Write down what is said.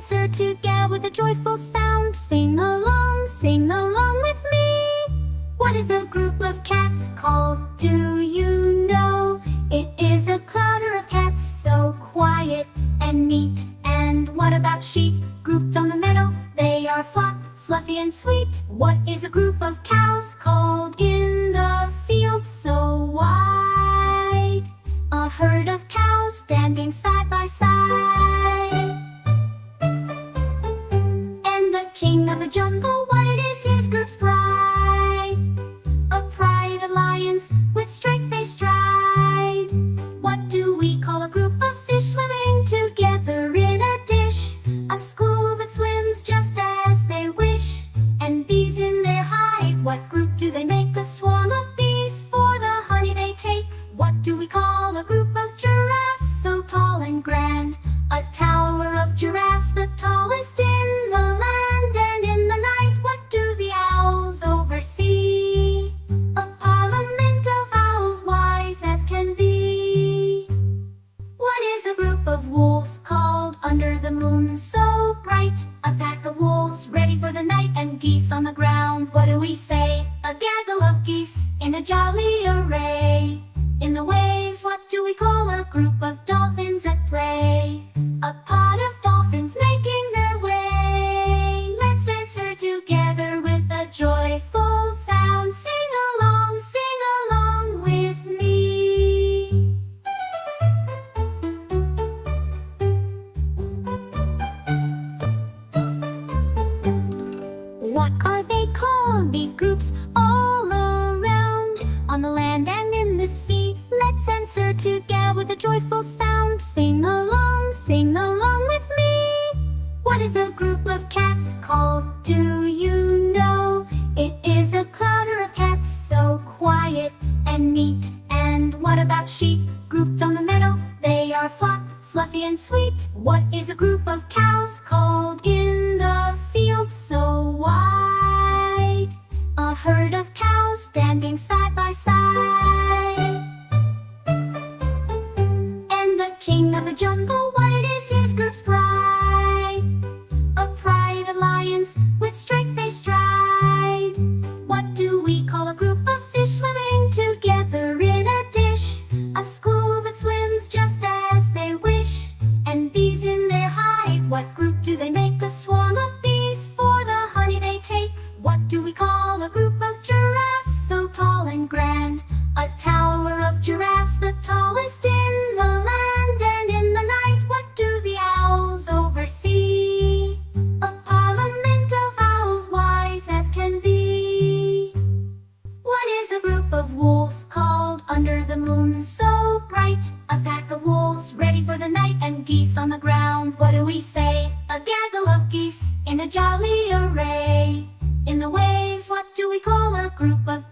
answer together with a joyful sound. Sing along with me. What is a group of cats called? Do you know? It is a clowder of cats, so quiet and neat. And what about sheep grouped on the meadow? They are flock, fluffy and sweet. What is a group of cows called in the field, so wide? A herd of cows standing side by side. And the king of the jungle, what is his group's pride? A pride of lions, with strength they stride. What do we call a group of fish swimming together in a dish? A school that swims just as they wish. And bees in their hive, what group do they make? A swarm of bees for the honey they take. What do we call a group of giraffes, so tall and grand? A tower of giraffes, the tallest in the land. And in the night, what do the owls oversee? A parliament of owls, wise as can be. What is a group of wolves called under the moon so bright? A pack of wolves ready for the night. And geese on the ground, what do we say? A gaggle of geese in a jolly array. In the waves, what do we call a group of dolphins at play? A pod of dolphins making their way. Let's answer together with a joyful sound. Sing along with me. What are they called, these groups all around? On the land and in the sea, let's answer together with a joyful sound. Sing along with me. What is a group of cats called? Do you know? It is a clowder of cats, so quiet and neat. And what about sheep grouped on the meadow? They are flock, fluffy and sweet. What is a group of cows called in the field, so wide? A herd of cows standing side by side. And the king of the jungle, what is his group's pride? A pride of lions, with strength they stride. What do we call a group of fish swimming together in a dish? A school that swims just as they wish. And bees in their hive, what group do they make? A swarm of bees for the honey they take. What do we call a group of giraffes, so tall and grand? A tower of giraffes, the tallest in the land. And in the night, what do the owls oversee? A parliament of owls, wise as can be. What is a group of wolves called under the moon so bright? A pack of wolves ready for the night. And geese on the ground, what do we say? A gaggle of geese in a jolly array. In the waves, what do we call a group of